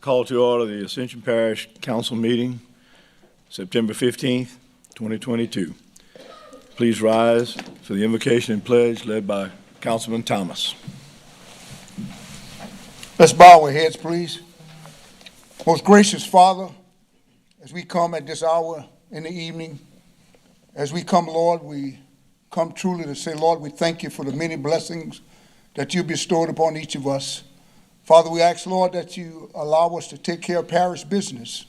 Call to order the Ascension Parish Council meeting, September 15th, 2022. Please rise for the invocation and pledge led by Councilman Thomas. Let's bow our heads, please. Most gracious Father, as we come at this hour in the evening, as we come, Lord, we come truly to say, Lord, we thank you for the many blessings that you bestowed upon each of us. Father, we ask, Lord, that you allow us to take care of parish business.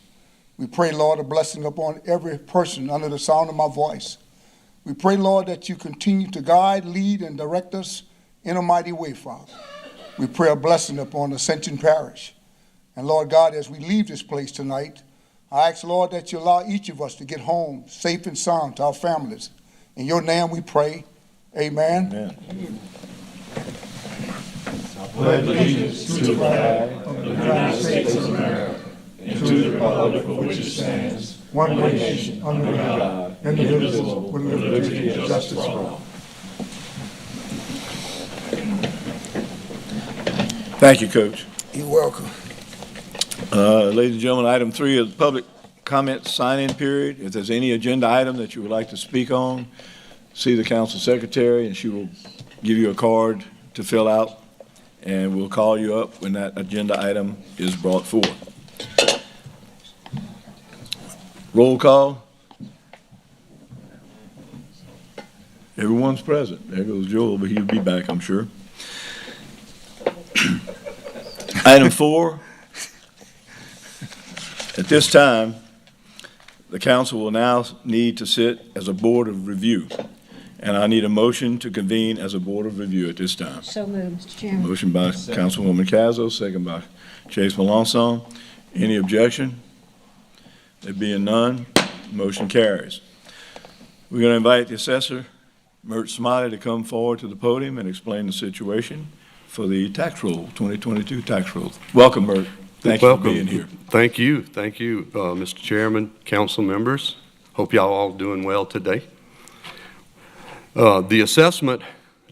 We pray, Lord, a blessing upon every person under the sound of my voice. We pray, Lord, that you continue to guide, lead, and direct us in a mighty way, Father. We pray a blessing upon Ascension Parish. And Lord God, as we leave this place tonight, I ask, Lord, that you allow each of us to get home safe and sound to our families. In your name we pray. Amen. Amen. I pledge allegiance to the flag of the United States of America and to the republic for which it stands, one nation, under God, indivisible, with liberty and justice for all. Thank you, Coach. You're welcome. Ladies and gentlemen, item 3 is public comment sign-in period. If there's any agenda item that you would like to speak on, see the council secretary and she will give you a card to fill out, and we'll call you up when that agenda item is brought forth. Roll call. Everyone's present. There goes Joel, but he'll be back, I'm sure. Item 4. At this time, the council will now need to sit as a board of review, and I need a motion to convene as a board of review at this time. So moved, Mr. Chairman. Motion by Councilwoman Cazzo, second by Chase Melanson. Any objection? There being none, motion carries. We're going to invite the assessor, Mert Smiley, to come forward to the podium and explain the situation for the tax roll, 2022 tax roll. Welcome, Mert. Thank you for being here. Thank you, Mr. Chairman, council members. Hope y'all all doing well today. The assessment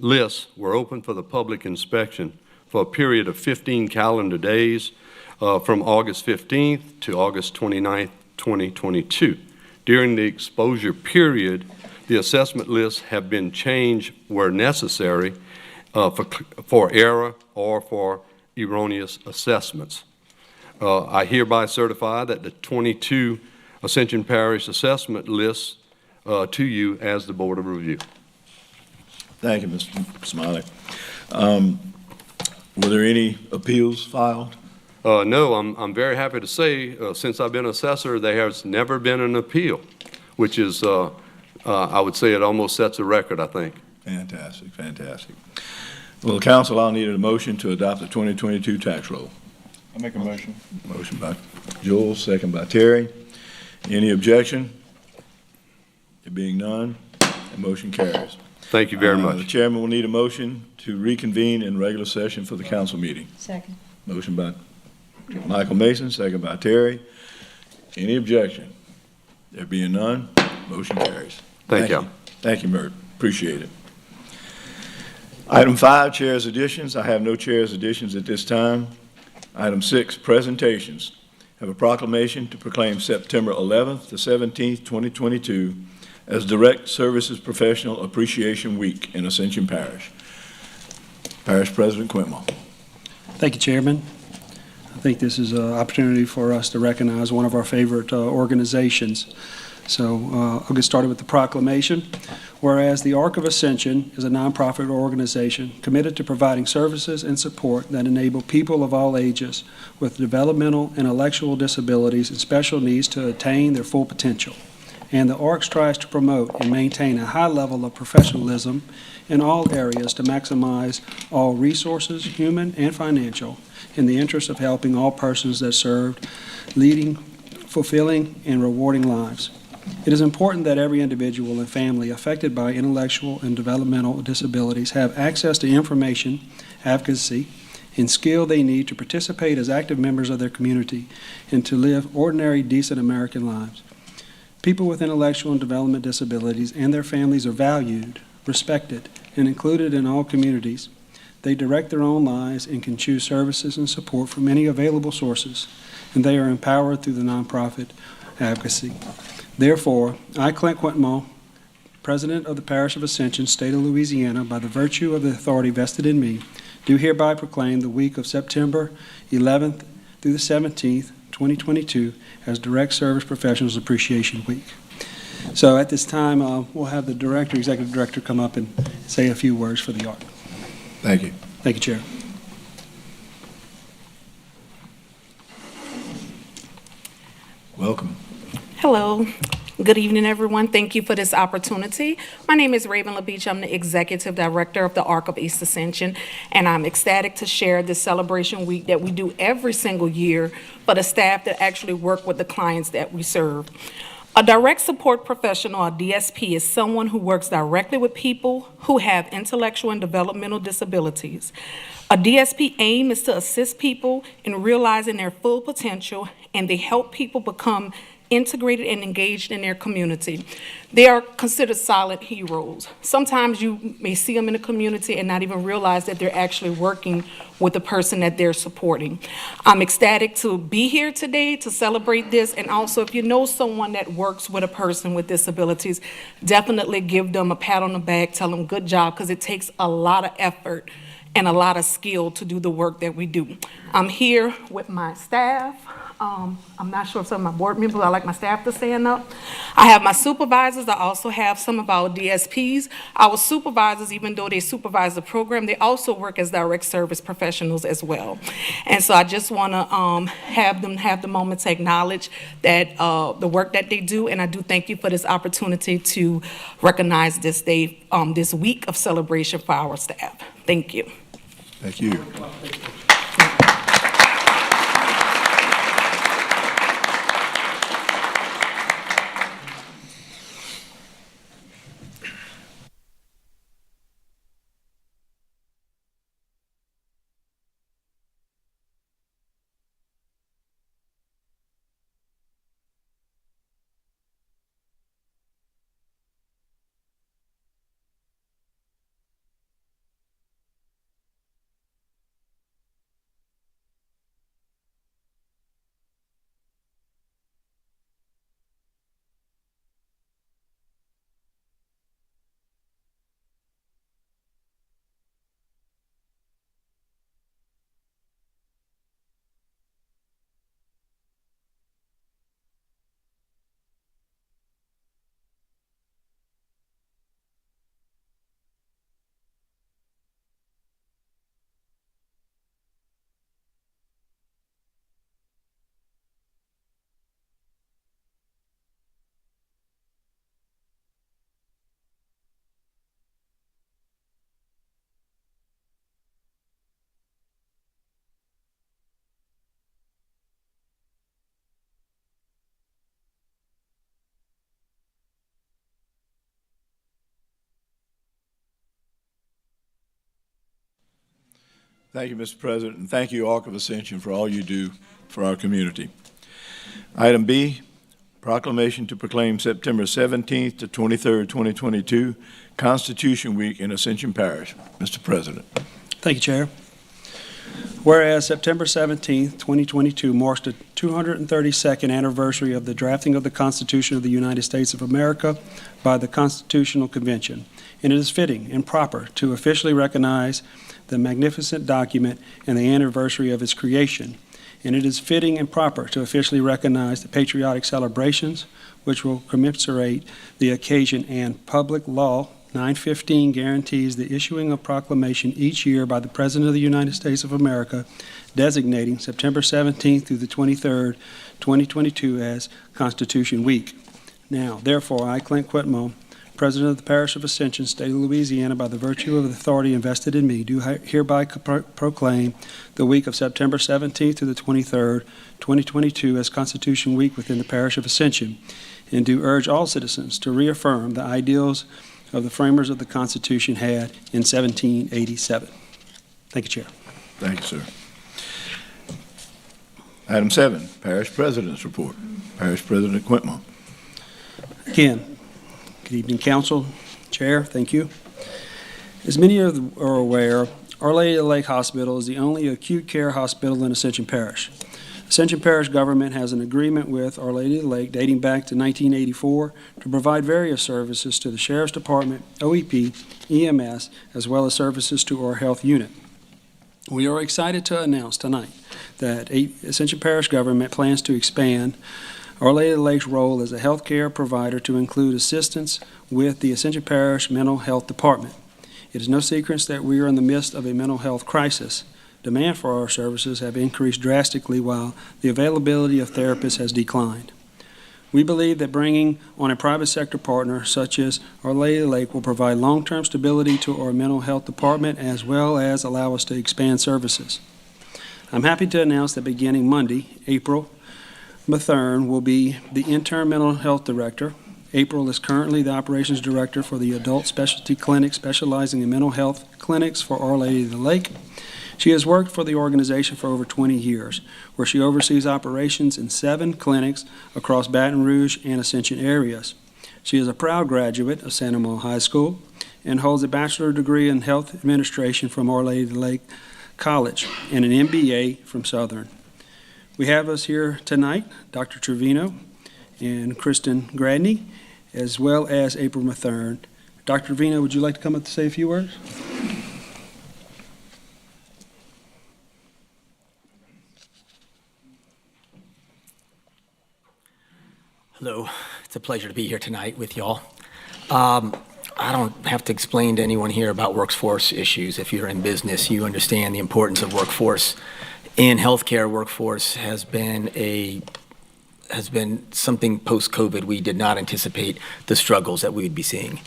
lists were open for the public inspection for a period of 15 calendar days from August 15th to August 29th, 2022. During the exposure period, the assessment lists have been changed where necessary for error or for erroneous assessments. I hereby certify that the 22 Ascension Parish assessment lists to you as the Board of Review. Thank you, Mr. Smiley. Were there any appeals filed? No, I'm very happy to say since I've been assessor, there has never been an appeal, which is, I would say it almost sets a record, I think. Fantastic, fantastic. Well, council, I'll need a motion to adopt the 2022 tax roll. I make a motion. Motion by Joel, second by Terry. Any objection? There being none, the motion carries. Thank you very much. The chairman will need a motion to reconvene in regular session for the council meeting. Second. Motion by Michael Mason, second by Terry. Any objection? There being none, motion carries. Thank you. Thank you, Mert. Appreciate it. Item 5, chair's additions. I have no chair's additions at this time. Item 6, presentations. I have a proclamation to proclaim September 11th to 17th, 2022 as Direct Services Professional Appreciation Week in Ascension Parish. Parish President Quintmore. Thank you, Chairman. I think this is an opportunity for us to recognize one of our favorite organizations. So I'll get started with the proclamation. Whereas the Ark of Ascension is a nonprofit organization committed to providing services and support that enable people of all ages with developmental, intellectual disabilities, and special needs to attain their full potential. And the Ark strives to promote and maintain a high level of professionalism in all areas to maximize all resources, human and financial, in the interest of helping all persons that served, leading, fulfilling, and rewarding lives. It is important that every individual and family affected by intellectual and developmental disabilities have access to information, advocacy, and skill they need to participate as active members of their community and to live ordinary, decent American lives. People with intellectual and development disabilities and their families are valued, respected, and included in all communities. They direct their own lives and can choose services and support from any available sources, and they are empowered through the nonprofit advocacy. Therefore, I, Clint Quintemont, President of the Parish of Ascension, State of Louisiana, by the virtue of the authority vested in me, do hereby proclaim the week of September 11th through the 17th, 2022, as Direct Service Professionals Appreciation Week. So at this time, we'll have the Executive Director, come up and say a few words for the ARC. Thank you. Thank you, Chair. Welcome. Hello. Good evening, everyone. Thank you for this opportunity. My name is Raven LaBeach. I'm the Executive Director of the Ark of East Ascension, and I'm ecstatic to share this celebration week that we do every single year for the staff that actually work with the clients that we serve. A direct support professional, or DSP, is someone who works directly with people who have intellectual and developmental disabilities. A DSP aim is to assist people in realizing their full potential, and they help people become integrated and engaged in their community. They are considered silent heroes. Sometimes you may see them in the community and not even realize that they're actually working with the person that they're supporting. I'm ecstatic to be here today to celebrate this, and also if you know someone that works with a person with disabilities, definitely give them a pat on the back, tell them good job, because it takes a lot of effort and a lot of skill to do the work that we do. I'm here with my staff. I'm not sure if some of my board members, I like my staff to stand up. I have my supervisors. I also have some of our DSPs. Our supervisors, even though they supervise the program, they also work as direct service professionals as well. And so I just want to have them have the moment to acknowledge that the work that they do, and I do thank you for this opportunity to recognize this day, this week of celebration for our staff. Thank you. Thank you. Thank you, Mr. President, and thank you, Ark of Ascension, for all you do for our community. Item B, proclamation to proclaim September 17th to 23rd, 2022, Constitution Week in Ascension Parish. Mr. President. Thank you, Chair. Whereas September 17th, 2022 marks the 232nd anniversary of the drafting of the Constitution of the United States of America by the Constitutional Convention, and it is fitting and proper to officially recognize the magnificent document and the anniversary of its creation. And it is fitting and proper to officially recognize the patriotic celebrations which will commemorate the occasion, and Public Law 915 guarantees the issuing of proclamation each year by the President of the United States of America designating September 17th through the 23rd, 2022 as Constitution Week. Now, therefore, I, Clint Quintemont, President of the Parish of Ascension, State of Louisiana, by the virtue of the authority invested in me, do hereby proclaim the week of September 17th to the 23rd, 2022 as Constitution Week within the Parish of Ascension, and do urge all citizens to reaffirm the ideals of the framers of the Constitution had in 1787. Thank you, Chair. Thank you, sir. Item 7, Parish President's Report. Parish President Quintemont. Again, good evening, Council, Chair, thank you. As many are aware, Our Lady of the Lake Hospital is the only acute care hospital in Ascension Parish. Ascension Parish government has an agreement with Our Lady of the Lake dating back to 1984 to provide various services to the Sheriff's Department, OEP, EMS, as well as services to our health unit. We are excited to announce tonight that Ascension Parish government plans to expand Our Lady of the Lake's role as a health care provider to include assistance with the Ascension Parish Mental Health Department. It is no secret that we are in the midst of a mental health crisis. Demand for our services have increased drastically while the availability of therapists has declined. We believe that bringing on a private sector partner such as Our Lady of the Lake will provide long-term stability to our mental health department as well as allow us to expand services. I'm happy to announce that beginning Monday, April Mathern will be the interim mental health director. April is currently the operations director for the adult specialty clinic specializing in mental health clinics for Our Lady of the Lake. She has worked for the organization for over 20 years, where she oversees operations in 7 clinics across Baton Rouge and Ascension areas. She is a proud graduate of Santa Monica High School and holds a bachelor's degree in health administration from Our Lady of the Lake College and an MBA from Southern. We have us here tonight, Dr. Trevino and Kristen Gradney, as well as April Mathern. Dr. Trevino, would you like to come up to say a few words? Hello, it's a pleasure to be here tonight with y'all. I don't have to explain to anyone here about workforce issues. If you're in business, you understand the importance of workforce. In healthcare, workforce has been something post-COVID we did not anticipate the struggles that we would be seeing.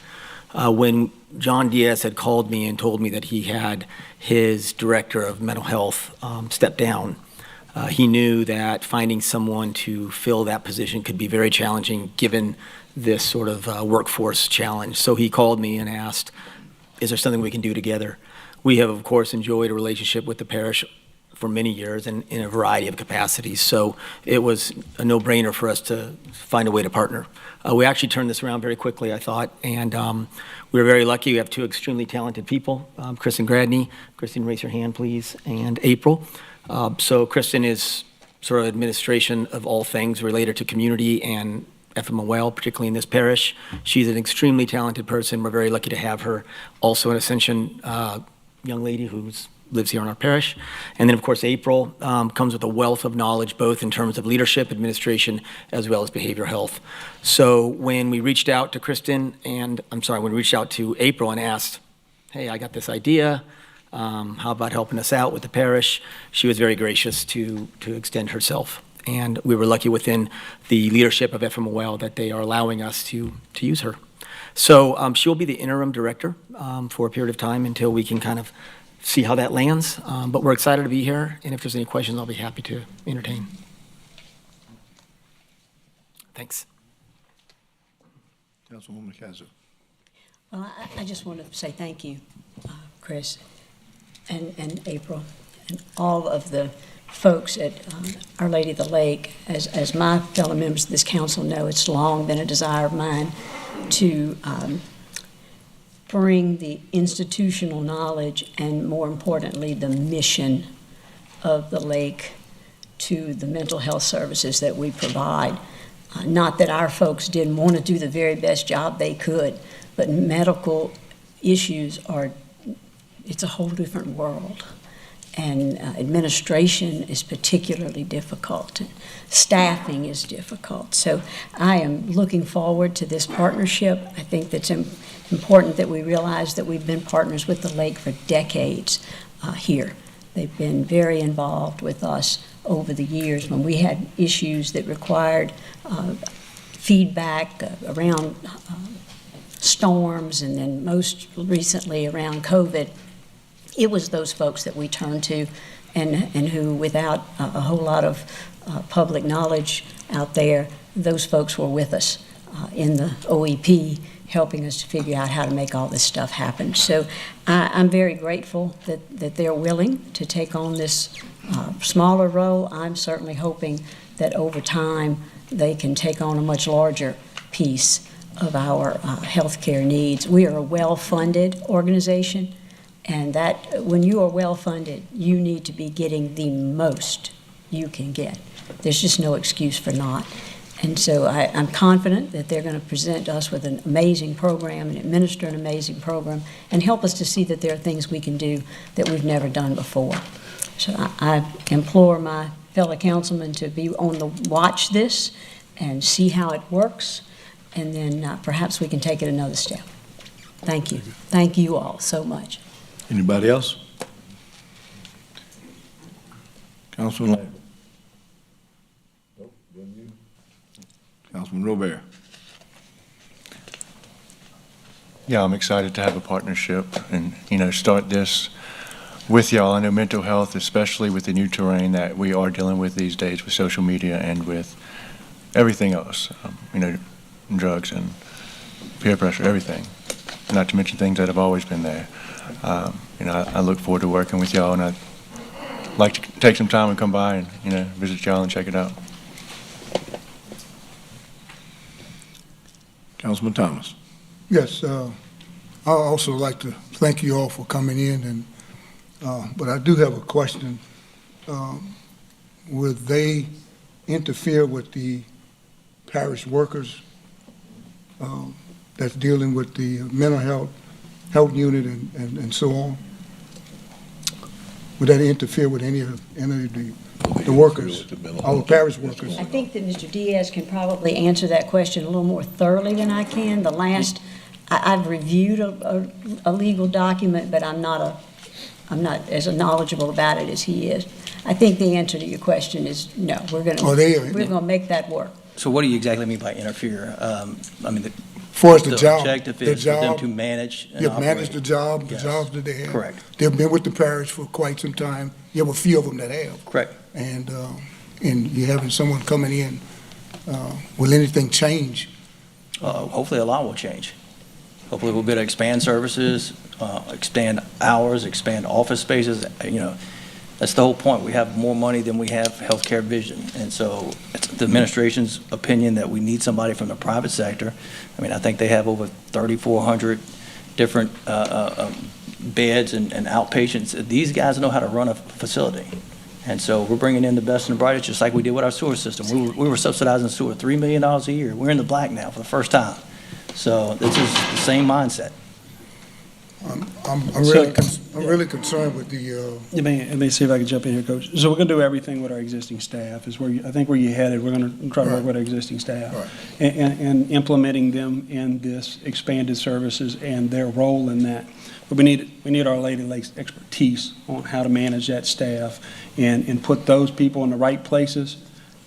When John Diaz had called me and told me that he had his director of mental health step down, he knew that finding someone to fill that position could be very challenging given this sort of workforce challenge. So he called me and asked, is there something we can do together? We have, of course, enjoyed a relationship with the parish for many years and in a variety of capacities. So it was a no-brainer for us to find a way to partner. We actually turned this around very quickly, I thought, and we were very lucky. We have 2 extremely talented people, Kristen Gradney. Kristen, raise your hand, please, and April. So Kristen is sort of administration of all things related to community and FMOL, particularly in this parish. She's an extremely talented person. We're very lucky to have her. Also an Ascension young lady who lives here in our parish. And then, of course, April comes with a wealth of knowledge, both in terms of leadership, administration, as well as behavioral health. So when we reached out to when we reached out to April and asked, hey, I got this idea, how about helping us out with the parish? She was very gracious to extend herself. And we were lucky within the leadership of FMOL that they are allowing us to use her. So she'll be the interim director for a period of time until we can kind of see how that lands. But we're excited to be here. And if there's any questions, I'll be happy to entertain. Thanks. Councilwoman Cazzo. Well, I just want to say thank you, Chris and April, and all of the folks at Our Lady of the Lake. As my fellow members of this council know, it's long been a desire of mine to bring the institutional knowledge and, more importantly, the mission of the lake to the mental health services that we provide. Not that our folks didn't want to do the very best job they could, but medical issues it's a whole different world. And administration is particularly difficult. Staffing is difficult. So I am looking forward to this partnership. I think that's important that we realize that we've been partners with the lake for decades here. They've been very involved with us over the years when we had issues that required feedback around storms, and then most recently around COVID. It was those folks that we turned to and who, without a whole lot of public knowledge out there, those folks were with us in the OEP, helping us to figure out how to make all this stuff happen. So I'm very grateful that they're willing to take on this smaller role. I'm certainly hoping that over time they can take on a much larger piece of our healthcare needs. We are a well-funded organization. And that, when you are well-funded, you need to be getting the most you can get. There's just no excuse for not. And so I'm confident that they're going to present us with an amazing program and administer an amazing program and help us to see that there are things we can do that we've never done before. So I implore my fellow councilmen to be on the watch this and see how it works, and then perhaps we can take it another step. Thank you. Thank you all so much. Anybody else? Councilman Lambert. Councilman Robert. Yeah, I'm excited to have a partnership and, start this with y'all. I know mental health, especially with the new terrain that we are dealing with these days with social media and with everything else, drugs and peer pressure, everything, not to mention things that have always been there. I look forward to working with y'all, and I'd like to take some time and come by and, visit y'all and check it out. Councilman Thomas. Yes, I also like to thank you all for coming in, and but I do have a question. Would they interfere with the parish workers that's dealing with the mental health unit and so on? Would that interfere with any of the workers, our parish workers? I think that Mr. Diaz can probably answer that question a little more thoroughly than I can. I've reviewed a legal document, but I'm not as knowledgeable about it as he is. I think the answer to your question is no. We're going to make that work. So what do you exactly mean by interfere? For the job, objective is for them to manage and operate. Manage the job, the Yes. jobs that they have. Correct. They've been with the parish for quite some time. You have a few of them that have. Correct. And you're having someone coming in. Will anything change? Hopefully a lot will change. Hopefully we'll be able to expand services, expand hours, expand office spaces. That's the whole point. We have more money than we have healthcare vision. And so it's the administration's opinion that we need somebody from the private sector. I think they have over 3,400 different beds and outpatients. These guys know how to run a facility. And so we're bringing in the best and the brightest, just like we did with our sewer system. We were subsidizing sewer $3 million a year. We're in the black now for the first time. So this is the same mindset. I'm really concerned with the. Let me see if I can jump in here, Coach. So we're going to do everything with our existing staff. I think where you're headed. We're going to try to work with our existing staff, Right. and implementing them in this expanded services and their role in that. But we need Our Lady Lake's expertise on how to manage that staff and put those people in the right places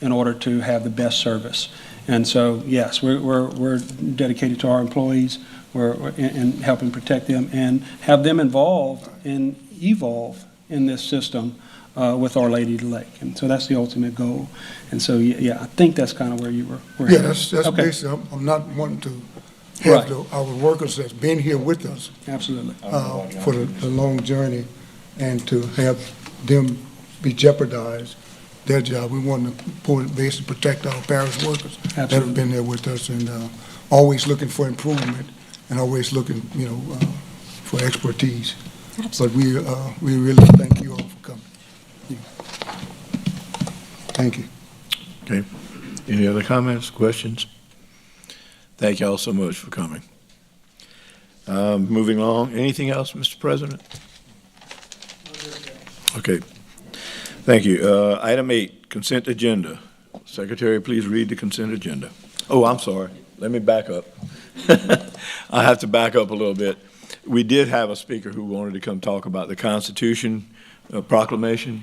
in order to have the best service. And so, yes, we're dedicated to our employees. And helping protect them and have them involved and evolve in this system with Our Lady of the Lake. And so that's the ultimate goal. And so, yeah, I think that's kind of where you were. Yeah, that's okay. basically, I'm not wanting to have Right. our workers that's been here with us Absolutely. for the long journey and to have them be jeopardized, their job. We want to basically protect our parish workers that have been there with us and always looking for improvement and always looking, for expertise. Absolutely. But we really thank you all for coming. Thank you. Okay. Any other comments, questions? Thank you all so much for coming. Moving along. Anything else, Mr. President? Okay. Thank you. Item 8, consent agenda. Secretary, please read the consent agenda. Oh, I'm sorry. Let me back up. I have to back up a little bit. We did have a speaker who wanted to come talk about the Constitution Proclamation.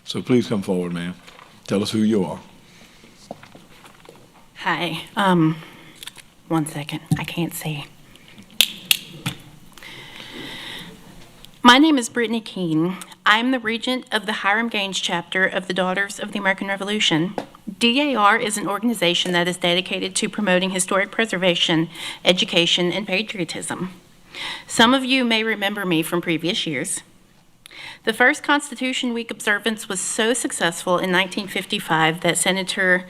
So please come forward, ma'am. Tell us who you are. Hi. 1 second. I can't see. My name is Brittany Keene. I'm the regent of the Hiram Gaines chapter of the Daughters of the American Revolution. DAR is an organization that is dedicated to promoting historic preservation, education, and patriotism. Some of you may remember me from previous years. The first Constitution Week observance was so successful in 1955 that Senator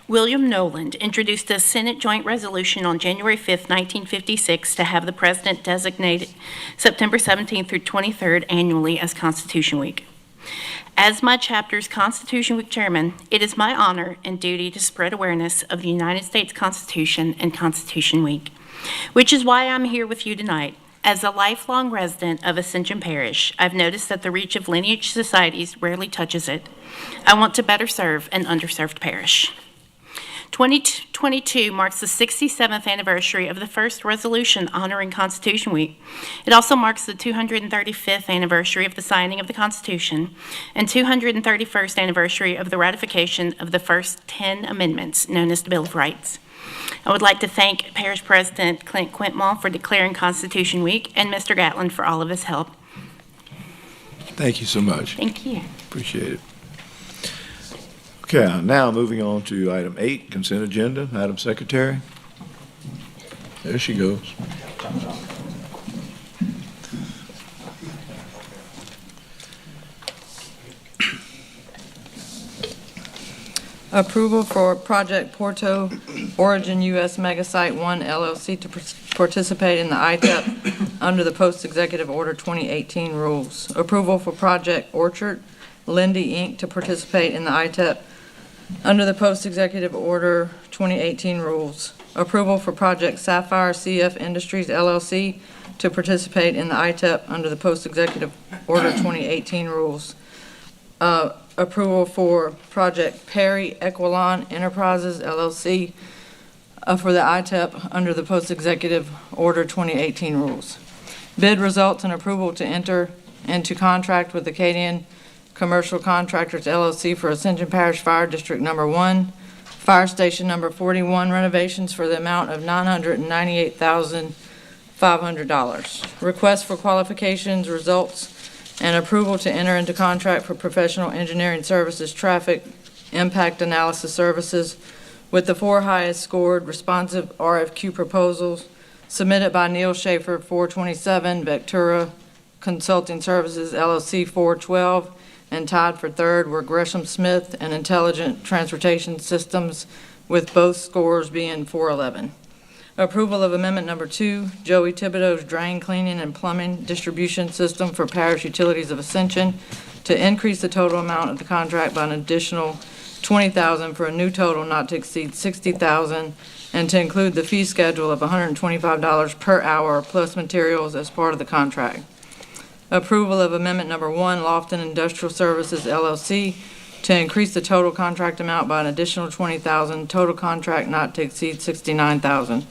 William Noland introduced a Senate joint resolution on January 5, 1956, to have the President designate September 17th through 23rd annually as Constitution Week. As my chapter's Constitution Week chairman, it is my honor and duty to spread awareness of the United States Constitution and Constitution Week, which is why I'm here with you tonight. As a lifelong resident of Ascension Parish, I've noticed that the reach of lineage societies rarely touches it. I want to better serve an underserved parish. 2022 marks the 67th anniversary of the first resolution honoring Constitution Week. It also marks the 235th anniversary of the signing of the Constitution and 231st anniversary of the ratification of the first 10 amendments, known as the Bill of Rights. I would like to thank Parish President Clint Quintmall for declaring Constitution Week and Mr. Gatlin for all of his help. Thank you so much. Thank you. Appreciate it. Okay, now moving on to item 8, consent agenda. Madam Secretary. There she goes. Approval for Project Porto Origin U.S. Megasite 1 LLC to participate in the ITEP under the Post-Executive Order 2018 rules. Approval for Project Orchard Lindy Inc. to participate in the ITEP under the Post-Executive Order 2018 rules. Approval for Project Sapphire CF Industries LLC to participate in the ITEP under the Post-Executive Order 2018 rules. Approval for Project Perry Equilon Enterprises LLC for the ITEP under the Post-Executive Order 2018 rules. Bid results and approval to enter into contract with Acadian Commercial Contractors LLC for Ascension Parish Fire District Number 1, Fire Station Number 41 renovations for the amount of $998,500. Request for qualifications, results, and approval to enter into contract for professional engineering services, traffic impact analysis services with the 4 highest scored responsive RFQ proposals submitted by Neil Schaefer, 427, Vectura Consulting Services, LLC, 412, and tied for third were Gresham Smith and Intelligent Transportation Systems, with both scores being 411. Approval of Amendment Number 2, Joey Thibodeau's Drain Cleaning and Plumbing Distribution System for Parish Utilities of Ascension to increase the total amount of the contract by an additional $20,000 for a new total not to exceed $60,000, and to include the fee schedule of $125 per hour plus materials as part of the contract. Approval of Amendment Number 1, Lofton Industrial Services LLC to increase the total contract amount by an additional $20,000, total contract not to exceed $69,000.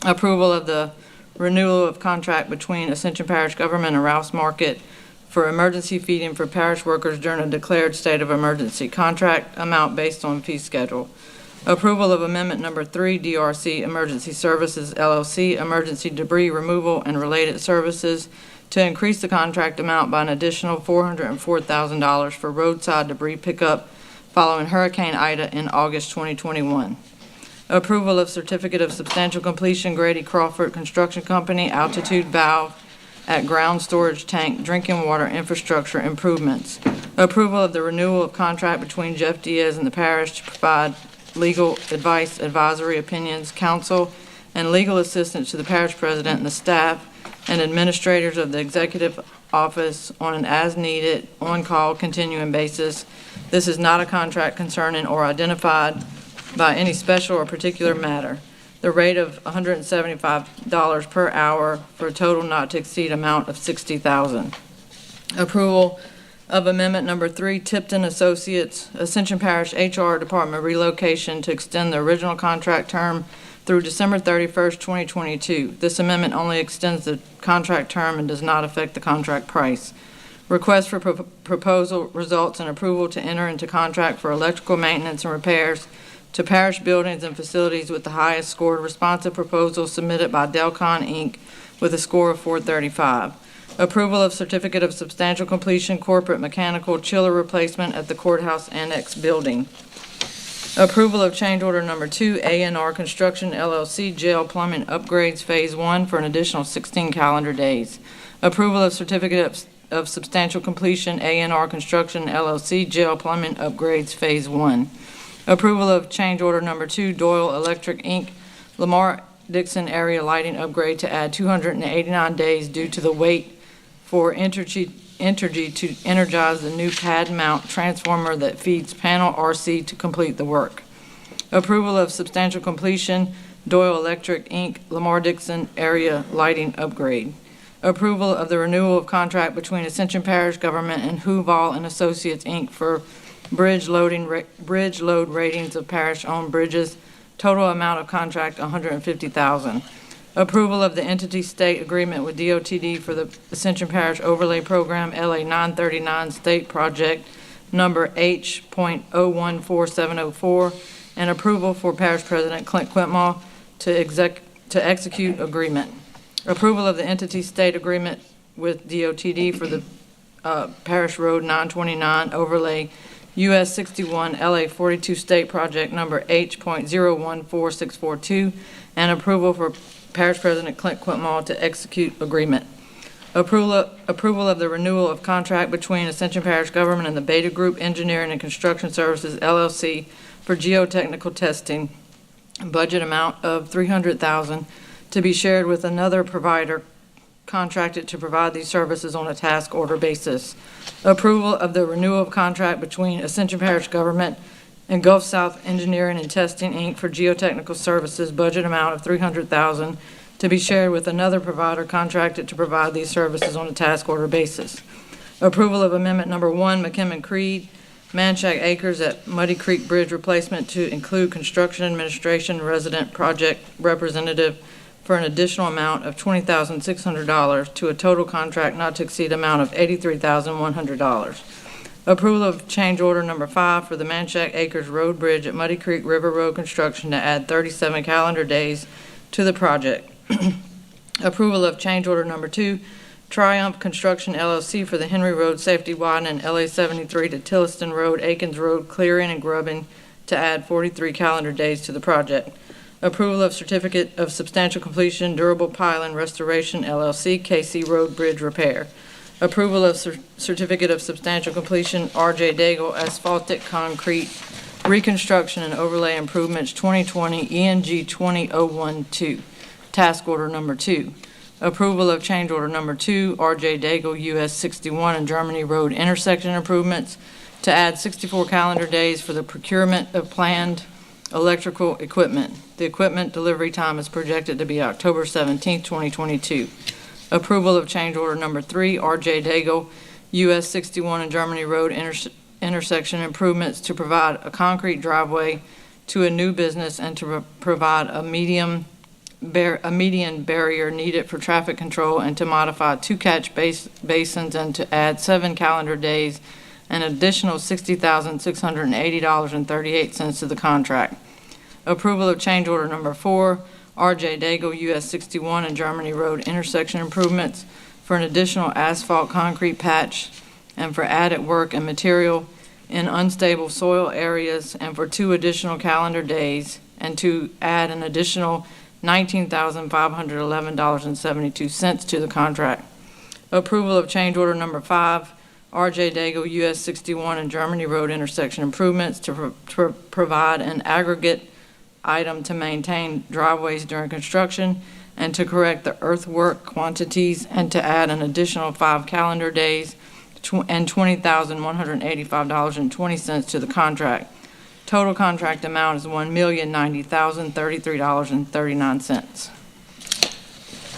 Approval of the renewal of contract between Ascension Parish Government and Rouse Market for emergency feeding for parish workers during a declared state of emergency. Contract amount based on fee schedule. Approval of Amendment Number 3, DRC Emergency Services LLC, emergency debris removal and related services to increase the contract amount by an additional $404,000 for roadside debris pickup following Hurricane Ida in August 2021. Approval of Certificate of Substantial Completion, Grady Crawford Construction Company, altitude valve at ground storage tank, drinking water infrastructure improvements. Approval of the renewal of contract between Jeff Diaz and the parish to provide legal advice, advisory opinions, counsel, and legal assistance to the parish president and the staff and administrators of the executive office on an as-needed, on-call, continuing basis. This is not a contract concerning or identified by any special or particular matter. The rate of $175 per hour for a total not to exceed amount of $60,000. Approval of Amendment Number 3, Tipton Associates, Ascension Parish HR Department Relocation to extend the original contract term through December 31st, 2022. This amendment only extends the contract term and does not affect the contract price. Request for proposal results and approval to enter into contract for electrical maintenance and repairs to parish buildings and facilities with the highest scored responsive proposal submitted by Delcon Inc. with a score of 435. Approval of Certificate of Substantial Completion Corporate Mechanical Chiller Replacement at the Courthouse Annex Building. Approval of Change Order Number 2, A&R Construction LLC Jail Plumbing Upgrades Phase 1 for an additional 16 calendar days. Approval of Certificate of Substantial Completion A&R Construction LLC Jail Plumbing Upgrades Phase 1. Approval of change order number 2, Doyle Electric, Inc., Lamar Dixon area lighting upgrade to add 289 days due to the wait for Entergy to energize the new pad mount transformer that feeds panel RC to complete the work. Approval of substantial completion, Doyle Electric, Inc., Lamar Dixon area lighting upgrade. Approval of the renewal of contract between Ascension Parish Government and Huval and Associates, Inc. for bridge load ratings of parish-owned bridges. Total amount of contract, $150,000. Approval of the entity state agreement with DOTD for the Ascension Parish Overlay Program, LA 939 State Project Number H.014704, and approval for Parish President Clint Quintmall to execute agreement. Approval of the entity state agreement with DOTD for the Parish Road 929 Overlay US 61 LA 42 State Project Number H.014642, and approval for Parish President Clint Quintmall to execute agreement. Approval of the renewal of contract between Ascension Parish Government and the Beta Group Engineering and Construction Services, LLC, for geotechnical testing. Budget amount of $300,000 to be shared with another provider contracted to provide these services on a task order basis. Approval of the renewal of contract between Ascension Parish Government and Gulf South Engineering and Testing, Inc. for geotechnical services, budget amount of $300,000 to be shared with another provider contracted to provide these services on a task order basis. Approval of amendment number 1, McKinnon Creed, Manchac Acres at Muddy Creek Bridge replacement to include construction administration resident project representative for an additional amount of $20,600 to a total contract not to exceed amount of $83,100. Approval of change order number 5 for the Manchac Acres Road Bridge at Muddy Creek River Road construction to add 37 calendar days to the project. Approval of change order number 2, Triumph Construction LLC for the Henry Road Safety Widening LA 73 to Tilliston Road, Aikens Road clearing and grubbing to add 43 calendar days to the project. Approval of certificate of substantial completion, Durable Piling Restoration LLC, KC Road Bridge Repair. Approval of certificate of substantial completion, RJ Daigle Asphaltic Concrete Reconstruction and Overlay Improvements 2020 ENG 20012. Task order number 2. Approval of change order number 2, RJ Daigle US 61 and Germany Road intersection improvements to add 64 calendar days for the procurement of planned electrical equipment. The equipment delivery time is projected to be October 17, 2022. Approval of change order number 3, RJ Daigle, US 61 and Germany Road intersection improvements to provide a concrete driveway to a new business and to provide a median barrier needed for traffic control and to modify 2 catch basins and to add 7 calendar days an additional $60,680.38 to the contract. Approval of change order number 4, RJ Daigle, US 61 and Germany Road intersection improvements for an additional asphalt concrete patch and for added work and material in unstable soil areas and for 2 additional calendar days and to add an additional $19,511.72 to the contract. Approval of change order number 5, RJ Daigle, US 61 and Germany Road intersection improvements to provide an aggregate item to maintain driveways during construction and to correct the earthwork quantities and to add an additional 5 calendar days and $20,185.20 to the contract. Total contract amount is $1,090,033.39.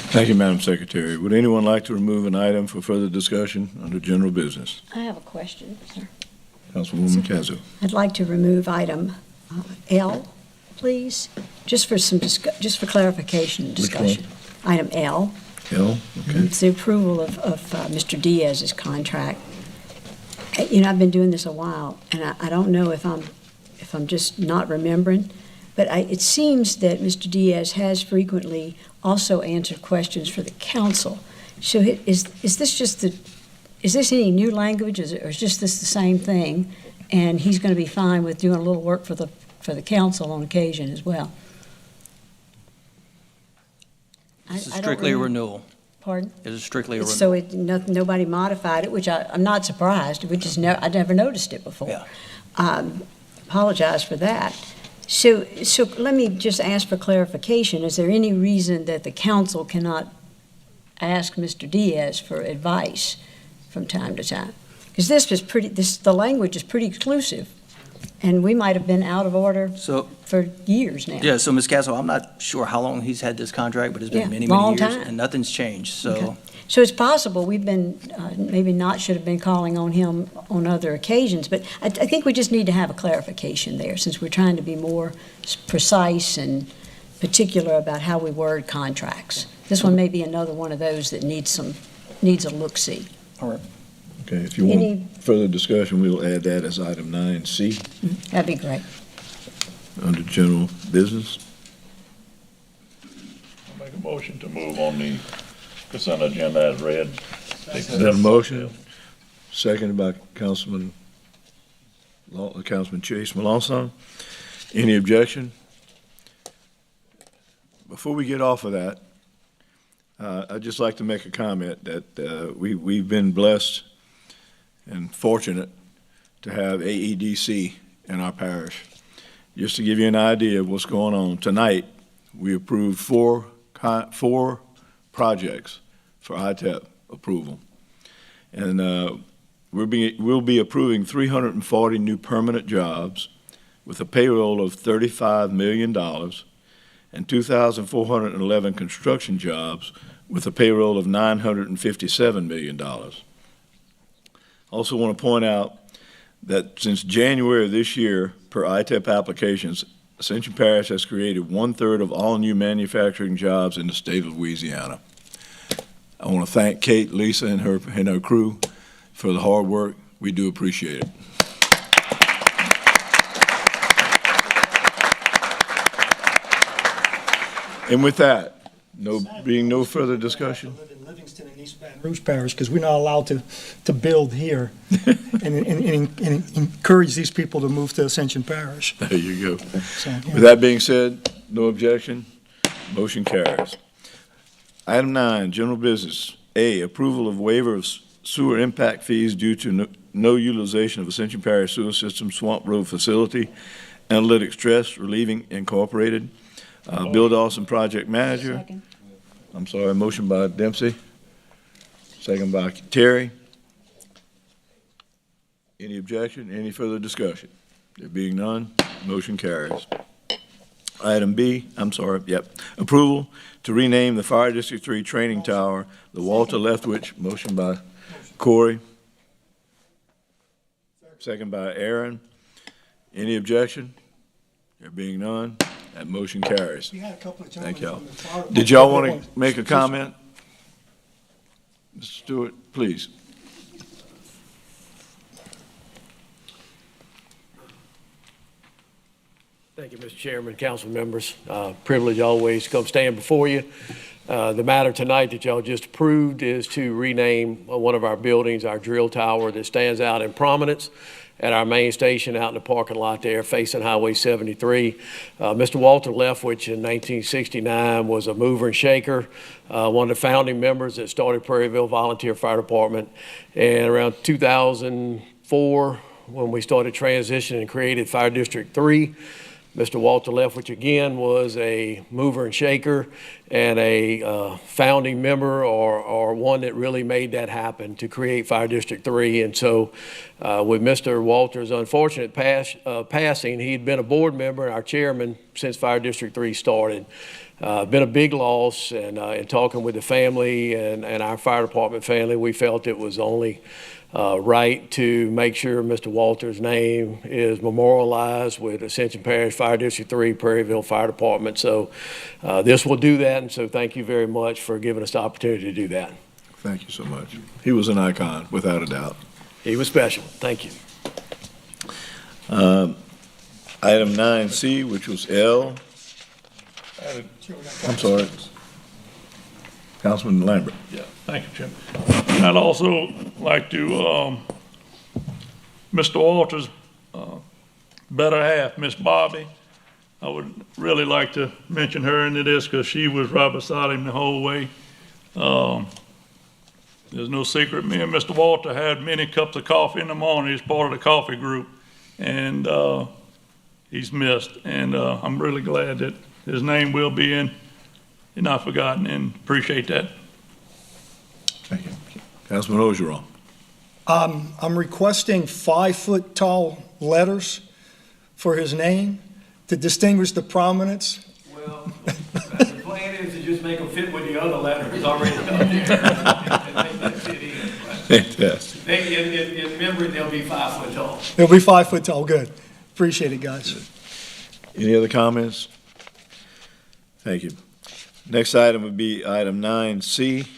Thank you, Madam Secretary. Would anyone like to remove an item for further discussion under general business? I have a question, sir. Councilwoman Cazo. I'd like to remove item L, please, just for clarification and discussion. Item L. L, okay. It's the approval of Mr. Diaz's contract. You know, I've been doing this a while, and I don't know if I'm just not remembering, but it seems that Mr. Diaz has frequently also answered questions for the council. So is this any new language, or is just this the same thing? And he's going to be fine with doing a little work for the council on occasion as well. This is strictly a renewal. Pardon? It is strictly a renewal. So nobody modified it, which I'm not surprised. I never noticed it before. Yeah. apologize for that. So let me just ask for clarification. Is there any reason that the council cannot ask Mr. Diaz for advice from time to time? Because the language is pretty exclusive, and we might have been out of order So, for years now. yeah, so Ms. Castle, I'm not sure how long he's had this contract, but it's Yeah, been many, long many years, time. and nothing's changed, so. Okay. So it's possible we've been, maybe not should have been calling on him on other occasions, but I think we just need to have a clarification there, since we're trying to be more precise and particular about how we word contracts. This one may be another one of those that needs a look-see. All right. Okay, if you want further discussion, we'll add that as item 9C That'd be great. under general business. I'll make a motion to move on the consent agenda as read. Is that a motion? Seconded by Councilman Chase Melanson. Any objection? Before we get off of that, I'd just like to make a comment that we've been blessed and fortunate to have AEDC in our parish. Just to give you an idea of what's going on, tonight, we approved four projects for ITEP approval. And we'll be approving 340 new permanent jobs with a payroll of $35 million and 2,411 construction jobs with a payroll of $957 million. Also want to point out that since January of this year, per ITEP applications, Ascension Parish has created 1/3 of all new manufacturing jobs in the state of Louisiana. I want to thank Kate, Lisa, and her crew for the hard work. We do appreciate it. And with that, being no further discussion. I live in Livingston and East Baton Rouge Parish because we're not allowed to build here and encourage these people to move to Ascension Parish. There you go. So, yeah. With that being said, no objection, motion carries. Item 9, general business. A, approval of waiver of sewer impact fees due to no utilization of Ascension Parish Sewer System Swamp Road Facility, Analytic Stress Relieving Incorporated. Bill Dawson, project manager. Second. I'm sorry, motion by Dempsey, second by Terry. Any objection, any further discussion? There being none, motion carries. Item B, approval to rename the Fire District 3 Training Tower, the Walter Leftwich, motion by Corey, second by Aaron. Any objection? There being none, that motion carries. We had a couple of Thank y'all. gentlemen from the fire- Did y'all want to make a comment? Mr. Stewart, please. Thank you, Mr. Chairman, council members. Privilege always to come stand before you. The matter tonight that y'all just approved is to rename one of our buildings, our drill tower that stands out in prominence at our main station out in the parking lot there facing Highway 73. Mr. Walter Leftwich in 1969 was a mover and shaker, one of the founding members that started Prairieville Volunteer Fire Department. And around 2004, when we started transitioning and created Fire District 3, Mr. Walter Leftwich again was a mover and shaker and a founding member or one that really made that happen to create Fire District 3. And so with Mr. Walter's unfortunate passing, he'd been a board member and our chairman since Fire District 3 started. Been a big loss, and in talking with the family and our fire department family, we felt it was only right to make sure Mr. Walter's name is memorialized with Ascension Parish Fire District 3, Prairieville Fire Department. So this will do that, and so thank you very much for giving us the opportunity to do that. Thank you so much. He was an icon, without a doubt. He was special. Thank you. Item 9C, which was L. I'm sorry. Councilman Lambert. Yeah, thank you, Jim. I'd also like to, Mr. Walters' better half, Miss Bobby, I would really like to mention her into this because she was right beside him the whole way. There's no secret, me and Mr. Walter had many cups of coffee in the morning as part of the coffee group. And he's missed. And I'm really glad that his name will be not forgotten, and appreciate that. Thank you. Councilman Ogeron. I'm requesting 5-foot-tall letters for his name to distinguish the prominence. Well, the plan is to just make them fit with the other letters already up there. And make that fit in. Fantastic. In memory, they'll be 5 foot tall. It'll be 5 foot tall. Good. Appreciate it, guys. Any other comments? Thank you. Next item would be item 9C,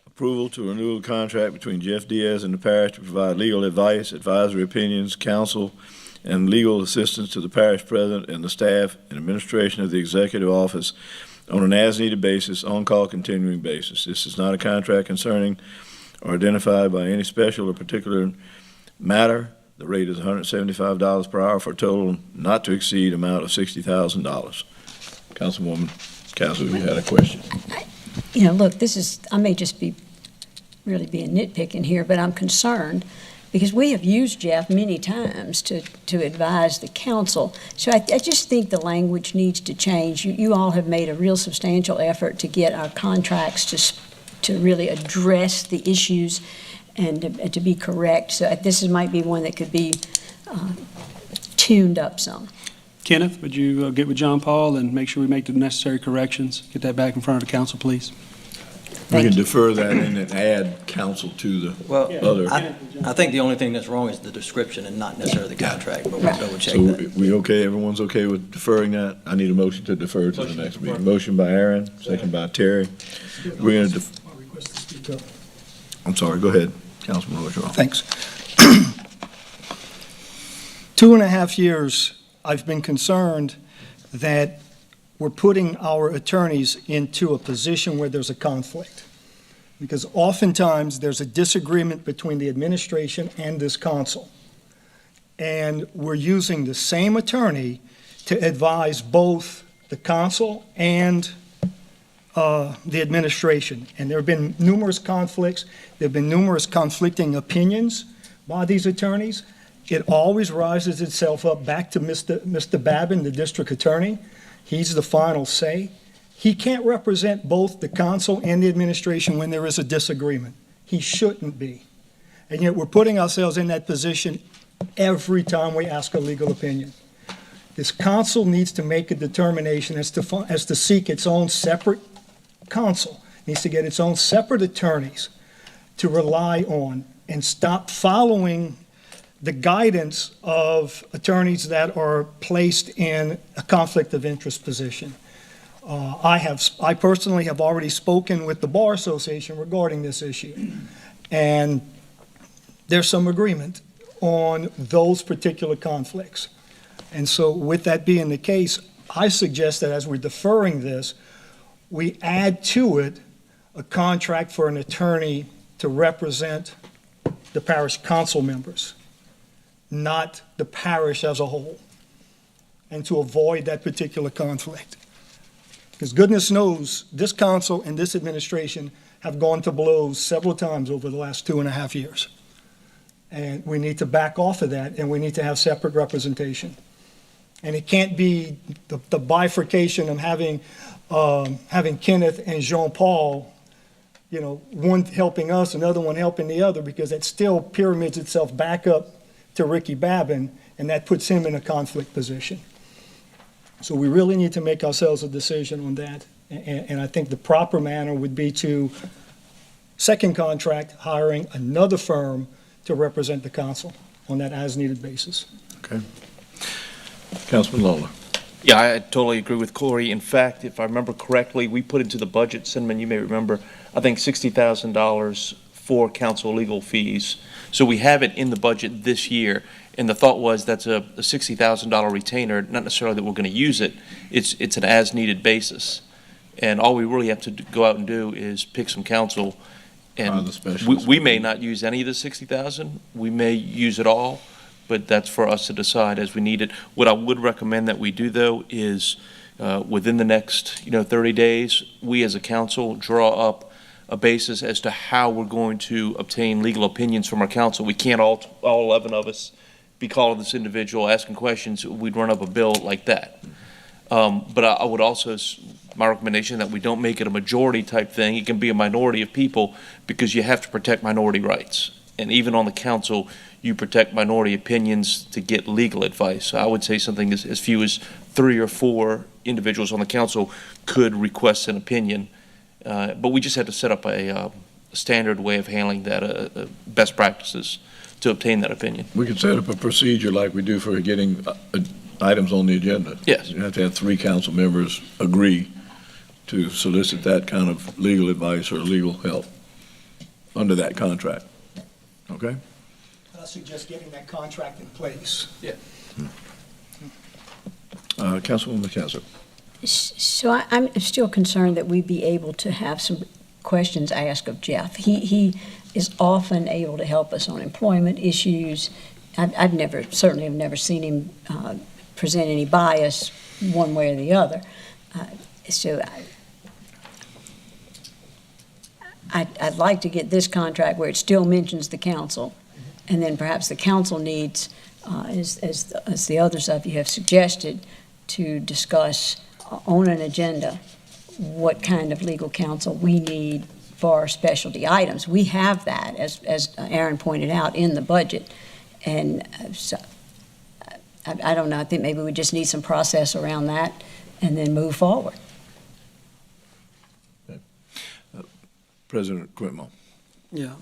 approval to renew the contract between Jeff Diaz and the parish to provide legal advice, advisory opinions, counsel, and legal assistance to the parish president and the staff and administration of the executive office on an as-needed basis, on-call continuing basis. This is not a contract concerning or identified by any special or particular matter. The rate is $175 per hour for a total not to exceed amount of $60,000. Councilwoman Castle, you had a question. You know, look, I may just be really being nitpicking here, but I'm concerned because we have used Jeff many times to advise the council. So I just think the language needs to change. You all have made a real substantial effort to get our contracts to really address the issues and to be correct. So this might be one that could be tuned up some. Kenneth, would you get with John Paul and make sure we make the necessary corrections? Get that back in front of the council, please. We can defer that and then add counsel to the other. I think the only thing that's wrong is the description and not necessarily the contract, but we'll double check So that. we okay, everyone's okay with deferring that? I need a motion to defer to the next meeting. Motion by Aaron, second by Terry. We're gonna I'm sorry, go ahead, Councilman Ogeron. Thanks. 2.5 years, I've been concerned that we're putting our attorneys into a position where there's a conflict. Because oftentimes there's a disagreement between the administration and this council. And we're using the same attorney to advise both the council and the administration. And there have been numerous conflicts. There have been numerous conflicting opinions by these attorneys. It always rises itself up back to Mr. Babin, the district attorney. He's the final say. He can't represent both the council and the administration when there is a disagreement. He shouldn't be. And yet we're putting ourselves in that position every time we ask a legal opinion. This council needs to make a determination as to seek its own separate counsel, needs to get its own separate attorneys to rely on and stop following the guidance of attorneys that are placed in a conflict of interest position. I personally have already spoken with the Bar Association regarding this issue, and there's some agreement on those particular conflicts. And so with that being the case, I suggest that as we're deferring this, we add to it a contract for an attorney to represent the parish council members, not the parish as a whole, and to avoid that particular conflict. Because goodness knows, this council and this administration have gone to blows several times over the last 2.5 years. And we need to back off of that, and we need to have separate representation. And it can't be the bifurcation of having Kenneth and Jean-Paul, you know, one helping us, another one helping the other, because it still pyramids itself back up to Ricky Babin, and that puts him in a conflict position. So we really need to make ourselves a decision on that. And I think the proper manner would be to, second contract, hiring another firm to represent the council on that as-needed basis. Okay. Councilman Lawler. Yeah, I totally agree with Corey. In fact, if I remember correctly, we put into the budget, Cinnamon, you may remember, I think $60,000 for council legal fees. So we have it in the budget this year. And the thought was that's a $60,000 retainer, not necessarily that we're going to use it. It's an as-needed basis. And all we really have to go out and do is pick some counsel. And we may not use any of the $60,000. We may use it all, but that's for us to decide as we need it. What I would recommend that we do, though, is within the next 30 days, we as a council draw up a basis as to how we're going to obtain legal opinions from our council. We can't all 11 of us be calling this individual, asking questions, we'd run up a bill like that. But I would also, my recommendation that we don't make it a majority type thing. It can be a minority of people because you have to protect minority rights. And even on the council, you protect minority opinions to get legal advice. So I would say something as few as 3 or 4 individuals on the council could request an opinion. But we just had to set up a standard way of handling that, best practices to obtain that opinion. We could set up a procedure like we do for getting items on the agenda. Yes. You have to have 3 council members agree to solicit that kind of legal advice or legal help under that contract. Okay? I suggest getting that contract in place. Yeah. Councilwoman McCaskill. So I'm still concerned that we be able to have some questions asked of Jeff. He is often able to help us on employment issues. Certainly have never seen him present any bias one way or the other. So I'd like to get this contract where it still mentions the council, and then perhaps the council needs, as the others of you have suggested, to discuss on an agenda what kind of legal counsel we need for specialty items. We have that, as Aaron pointed out, in the budget. And so, I don't know, I think maybe we just need some process around that and then move forward. President Quitmo. Yeah.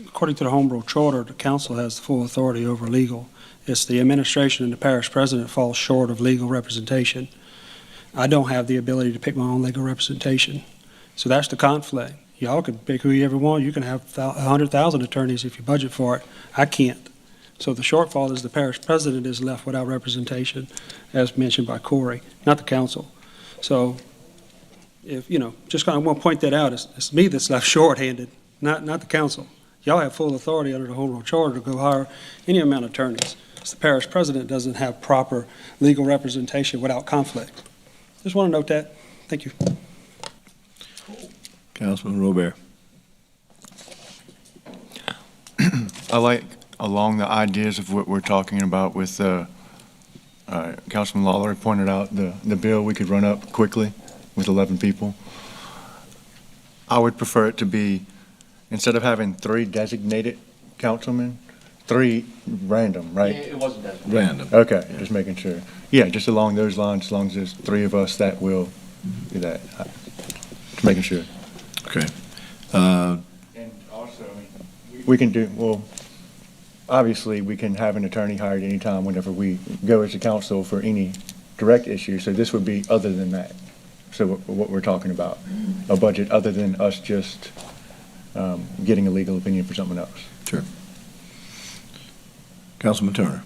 According to the Home Rule Charter, the council has the full authority over legal. It's the administration and the parish president falls short of legal representation. I don't have the ability to pick my own legal representation. So that's the conflict. Y'all can pick who you ever want. You can have 100,000 attorneys if you budget for it. I can't. So the shortfall is the parish president is left without representation, as mentioned by Corey, not the council. So if, just kind of want to point that out, it's me that's left short-handed, not the council. Y'all have full authority under the Home Rule Charter to go hire any amount of attorneys. It's the parish president doesn't have proper legal representation without conflict. Just want to note that. Thank you. Councilman Robert. I like along the ideas of what we're talking about with Councilman Lawler pointed out the bill we could run up quickly with 11 people. I would prefer it to be, instead of having 3 designated councilmen, 3 random, right? It wasn't that. Random. Okay, just making sure. Yeah, just along those lines, as long as there's 3 of us that will do that. Just making sure. Okay. And also, we can do, well, obviously, we can have an attorney hired anytime whenever we go as a council for any direct issue, so this would be other than that. So what we're talking about, a budget other than us just getting a legal opinion for something else. Sure. Councilman Turner.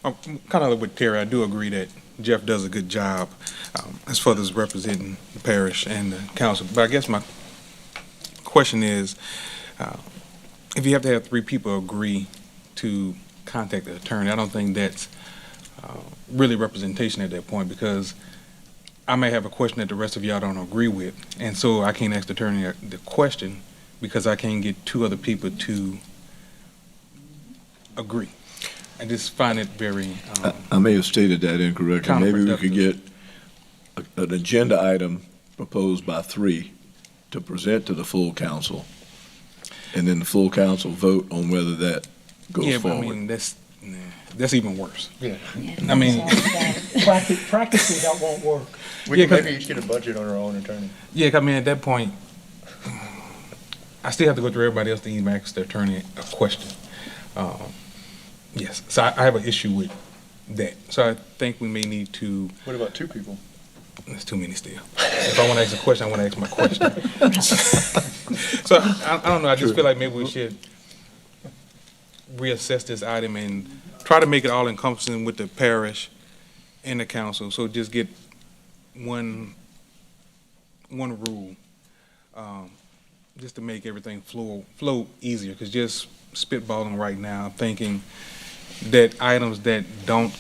I'm kind of with Terry. I do agree that Jeff does a good job as far as representing the parish and the council. But I guess my question is, if you have to have 3 people agree to contact the attorney, I don't think that's really representation at that point, because I may have a question that the rest of y'all don't agree with, and so I can't ask the attorney the question because I can't get 2 other people to agree. I just find it very I may have stated that incorrectly. Maybe we could get an agenda item proposed by 3 to present to the full council, and then the full council vote on whether that goes forward. But I mean, that's even worse. Yeah. I mean, Practically, that won't work. We can maybe each get a budget on our own attorney. Yeah, I mean, at that point, I still have to go through everybody else to even ask the attorney a question. Yes, so I have an issue with that. So I think we may need to. What about 2 people? That's too many still. If I want to ask a question, I want to ask my question. So I don't know. I just feel like maybe we should reassess this item and try to make it all encompassing with the parish and the council. So just get one rule, just to make everything flow easier. Because just spitballing right now, thinking that items that don't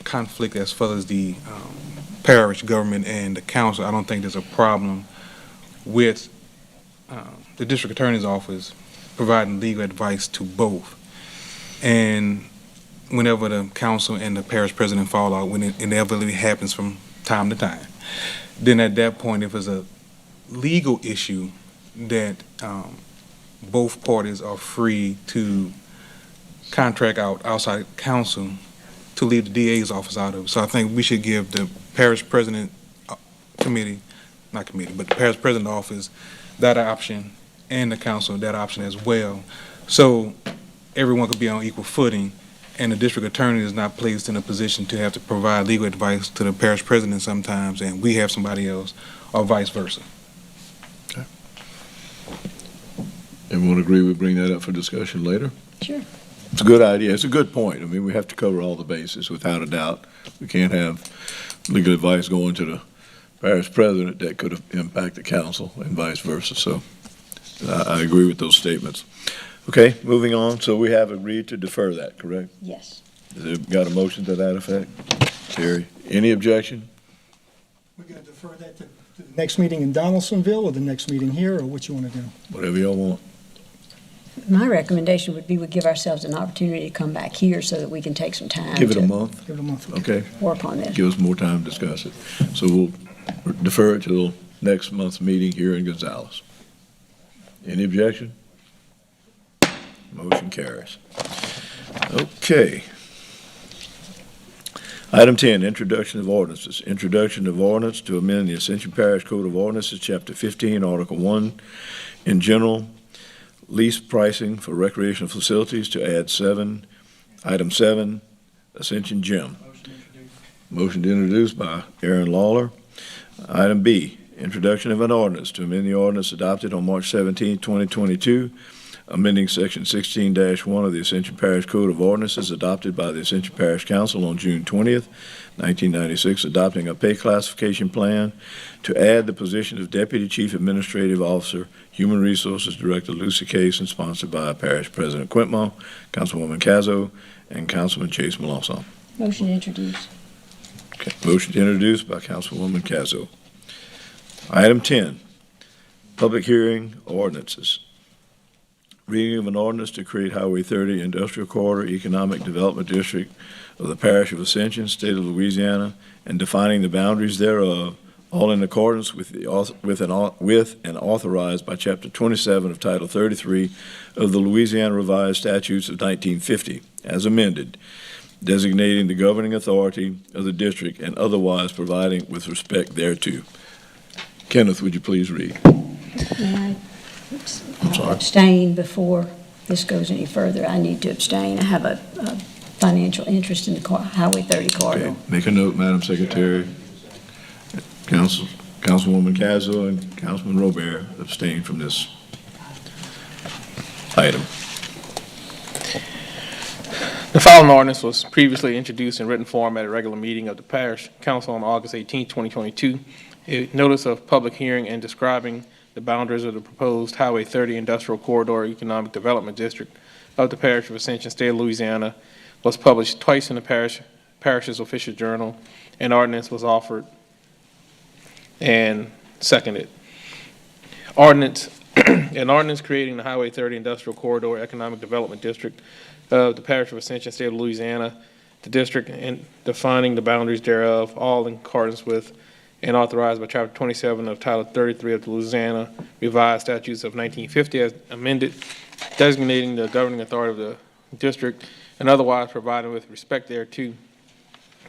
conflict as far as the parish government and the council, I don't think there's a problem with the district attorney's office providing legal advice to both. And whenever the council and the parish president fall out, when it inevitably happens from time to time, then at that point, if it's a legal issue, that both parties are free to contract out outside counsel to leave the DA's office out of it. So I think we should give the parish president not committee, but the parish president office that option, and the council that option as well. So everyone could be on equal footing, and the district attorney is not placed in a position to have to provide legal advice to the parish president sometimes, and we have somebody else, or vice versa. Okay. Everyone agree we bring that up for discussion later? Sure. It's a good idea. It's a good point. I mean, we have to cover all the bases without a doubt. We can't have legal advice going to the parish president that could impact the council and vice versa. So I agree with those statements. Okay, moving on. So we have agreed to defer that, correct? Yes. Got a motion to that effect? Terry, any objection? We're going to defer that to the next meeting in Donaldsonville or the next meeting here, or what you want to do? Whatever y'all want. My recommendation would be we give ourselves an opportunity to come back here so that we can take some time Give it a to month. Give it a month. Okay. work on this. Give us more time to discuss it. So we'll defer it till next month's meeting here in Gonzales. Any objection? Motion carries. Okay. Item 10, introduction of ordinances. Introduction of ordinance to amend the Ascension Parish Code of Ordinances, Chapter 15, Article 1, in general, lease pricing for recreational facilities to add item 7, Ascension Gym. Motion to introduce by Aaron Lawler. Item B, introduction of an ordinance to amend the ordinance adopted on March 17, 2022, amending Section 16-1 of the Ascension Parish Code of Ordinances adopted by the Ascension Parish Council on June 20th, 1996, adopting a pay classification plan to add the position of Deputy Chief Administrative Officer, Human Resources Director Lucy Case, and sponsored by Parish President Quintmo, Councilwoman Cazzo, and Councilman Chase Melanson. Motion to introduce. Okay. Motion to introduce by Councilwoman Cazzo. Item 10, public hearing ordinances. Reading of an ordinance to create Highway 30 Industrial Corridor Economic Development District of the Parish of Ascension, State of Louisiana, and defining the boundaries thereof, all in accordance with and authorized by Chapter 27 of Title 33 of the Louisiana Revised Statutes of 1950, as amended, designating the governing authority of the district and otherwise providing with respect thereto. Kenneth, would you please read? May I abstain before this goes any further? I need to abstain. I have a financial interest in the Highway 30 corridor. Okay. Make a note, Madam Secretary. Councilwoman Cazzo and Councilman Robert abstain from this item. The following ordinance was previously introduced in written form at a regular meeting of the Parish Council on August 18, 2022. A notice of public hearing and describing the boundaries of the proposed Highway 30 Industrial Corridor Economic Development District of the Parish of Ascension, State of Louisiana, was published twice in the parish's official journal. An ordinance was offered and seconded. An ordinance creating the Highway 30 Industrial Corridor Economic Development District of the Parish of Ascension, State of Louisiana, the district, and defining the boundaries thereof, all in accordance with and authorized by Chapter 27 of Title 33 of the Louisiana Revised Statutes of 1950 as amended, designating the governing authority of the district and otherwise providing with respect thereto.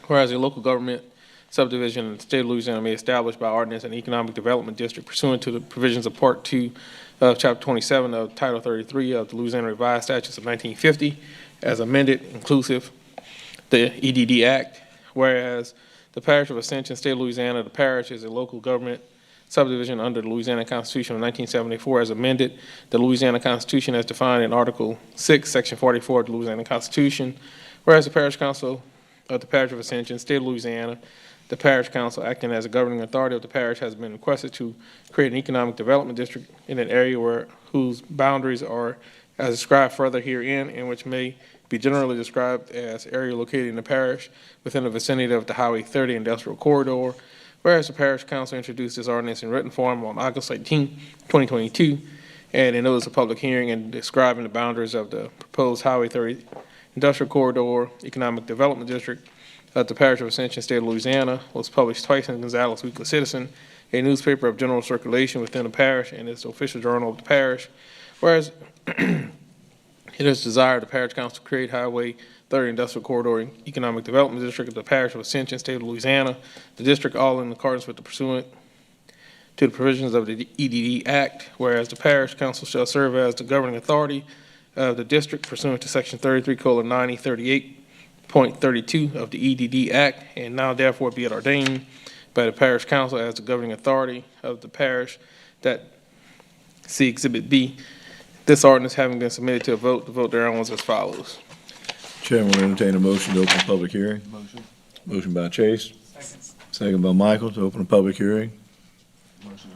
Whereas a local government subdivision in the state of Louisiana may establish by ordinance an economic development district pursuant to the provisions of Part 2 of Chapter 27 of Title 33 of the Louisiana Revised Statutes of 1950 as amended, inclusive the EDD Act. Whereas the Parish of Ascension, State of Louisiana, the parish is a local government subdivision under the Louisiana Constitution of 1974 as amended, the Louisiana Constitution as defined in Article 6, Section 44 of the Louisiana Constitution. Whereas the Parish Council of the Parish of Ascension, State of Louisiana, the Parish Council acting as a governing authority of the parish has been requested to create an economic development district in an area whose boundaries are as described further herein, and which may be generally described as area located in the parish within the vicinity of the Highway 30 Industrial Corridor. Whereas the Parish Council introduced this ordinance in written form on August 18, 2022, and a notice of public hearing and describing the boundaries of the proposed Highway 30 Industrial Corridor Economic Development District of the Parish of Ascension, State of Louisiana, was published twice in Gonzales Weekly Citizen, a newspaper of general circulation within the parish, and is the official journal of the parish. Whereas it is desired the Parish Council to create Highway 30 Industrial Corridor Economic Development District of the Parish of Ascension, State of Louisiana, the district all in accordance with the pursuant to the provisions of the EDD Act, whereas the Parish Council shall serve as the governing authority of the district pursuant to Section 33:9038.32 of the EDD Act, and now therefore be it ordained by the Parish Council as the governing authority of the parish that, see Exhibit B, this ordinance having been submitted to a vote, the vote thereon was as follows. Chairman will entertain a motion to open the public hearing. Motion by Chase. Second by Michael to open a public hearing.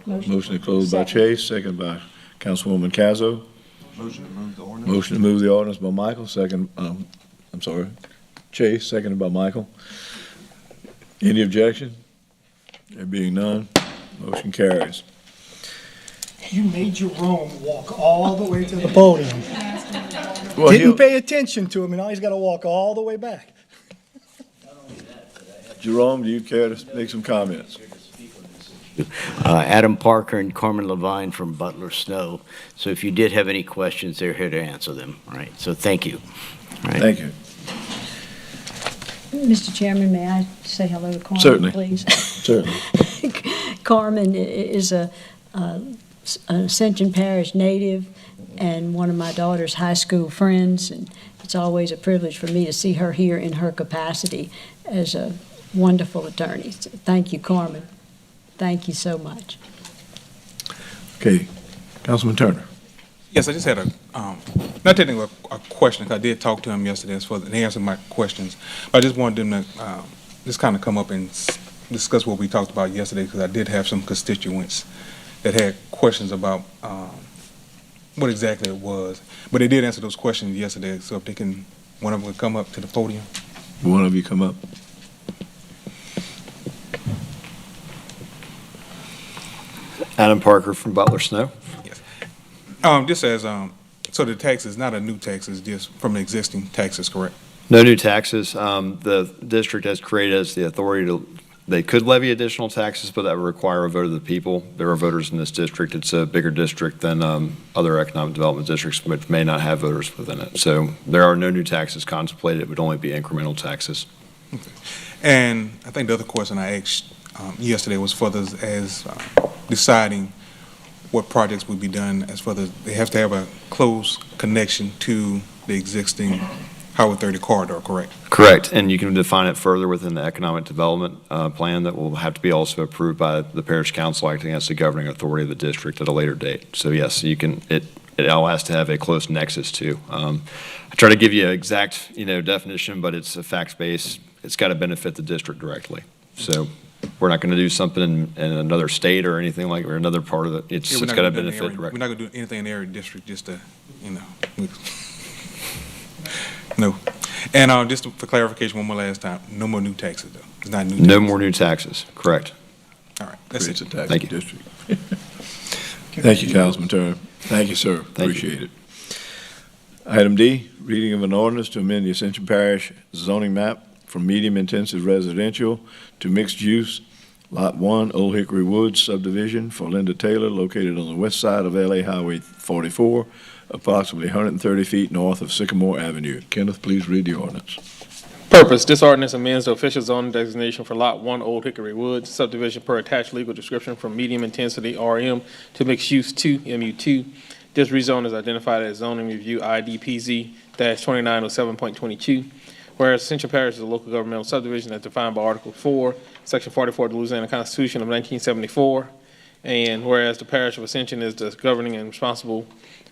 Motion to close by Chase, second by Councilwoman Cazzo. Motion to move the ordinance. Motion to move the ordinance by Michael, Chase, seconded by Michael. Any objection? There being none, motion carries. You made Jerome walk all the way to the podium. Well, Didn't pay attention to him, and now he's got to walk all the way back. Jerome, do you care to make some comments? Adam Parker and Carmen Levine from Butler Snow. So if you did have any questions, they're here to answer them. All right. So thank you. All right. Thank you. Mr. Chairman, may I say hello to Carmen, Certainly. please? Certainly. Carmen is an Ascension Parish native and one of my daughter's high school friends, and it's always a privilege for me to see her here in her capacity as a wonderful attorney. So thank you, Carmen. Thank you so much. Okay, Councilman Turner. Yes, I just had not technically a question, 'cause I did talk to him yesterday as far as he answered my questions. But I just wanted him to just kind of come up and discuss what we talked about yesterday, because I did have some constituents that had questions about what exactly it was. But they did answer those questions yesterday, so if they can, one of them would come up to the podium. One of you come up. Adam Parker from Butler Snow. Yes. Just as, so the tax is not a new tax, it's just from the existing taxes, correct? No new taxes. The district has created as the authority to, they could levy additional taxes, but that would require a vote of the people. There are voters in this district. It's a bigger district than other economic development districts, which may not have voters within it. So there are no new taxes contemplated. It would only be incremental taxes. Okay. And I think the other question I asked yesterday was for the, as deciding what projects would be done as far as they have to have a close connection to the existing Highway 30 corridor, correct? Correct, and you can define it further within the economic development plan that will have to be also approved by the parish council acting as the governing authority of the district at a later date. So yes, you can, it all has to have a close nexus to. I try to give you an exact, definition, but it's a facts-based. It's got to benefit the district directly. So we're not going to do something in another state or anything like, or another part of it. It's got to benefit directly. We're not going to do anything in the area district just to, no. And just for clarification one more last time, no more new taxes though. It's not new taxes. No more new taxes, correct. All right, that's it. Thank you. District. Thank you, Councilman Turner. Thank you, sir. Thank Appreciate it. Item D, reading of an ordinance to amend the Ascension Parish zoning map from medium-intensive residential to mixed-use, Lot 1, Old Hickory Woods subdivision for Linda Taylor, located on the west side of LA Highway 44, approximately 130 feet north of Sycamore Avenue. Kenneth, please read the ordinance. Purpose, this ordinance amends the official zoning designation for Lot 1 Old Hickory Woods subdivision per attached legal description from medium intensity RM to mixed use 2 MU2. This rezone is identified as zoning review IDPZ-2907.22. Whereas Ascension Parish is a local governmental subdivision as defined by Article 4, Section 44 of the Louisiana Constitution of 1974. And whereas the Parish of Ascension is the governing and responsible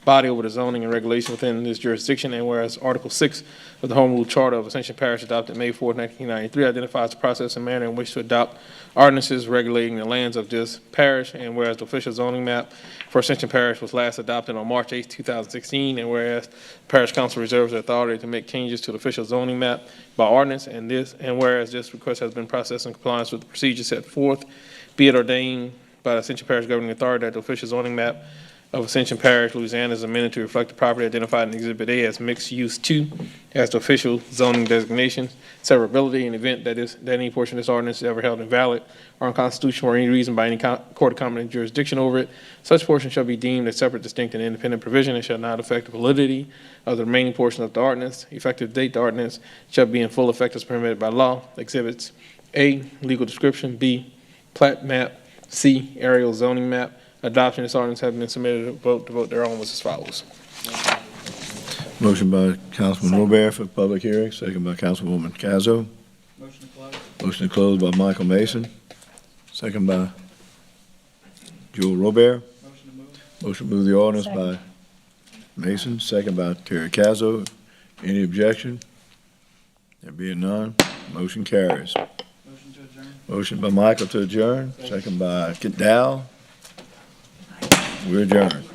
body over the zoning and regulation within this jurisdiction, and whereas Article 6 of the Home Rule Charter of Ascension Parish adopted May 4, 1993 identifies the process and manner in which to adopt ordinances regulating the lands of this parish, and whereas the official zoning map for Ascension Parish was last adopted on March 8, 2016, and whereas Parish Council reserves the authority to make changes to the official zoning map by ordinance, and whereas this request has been processed in compliance with the procedures set forth, be it ordained by the Ascension Parish governing authority that the official zoning map of Ascension Parish, Louisiana, is amended to reflect the property identified in Exhibit A as Mixed Use 2 as the official zoning designation. Severability, in the event that any portion of this ordinance is ever held invalid or unconstitutional for any reason by any court of competent jurisdiction over it, such portion shall be deemed a separate, distinct, and independent provision and shall not affect the validity of the remaining portion of the ordinance. Effective date, the ordinance shall be in full effect as permitted by law. Exhibits: A, legal description; B, plat map; C, aerial zoning map. Adoption of this ordinance has been submitted to vote thereon was as follows. Motion by Councilman Robert for public hearing, second by Councilwoman Cazzo. Motion to close. Motion to close by Michael Mason, second by Joel Robert. Motion to move. Motion to move the ordinance by Mason, second by Terry Cazzo. Any objection? There being none, motion carries. Motion to adjourn. Motion by Michael to adjourn, second by Dow. We're adjourned.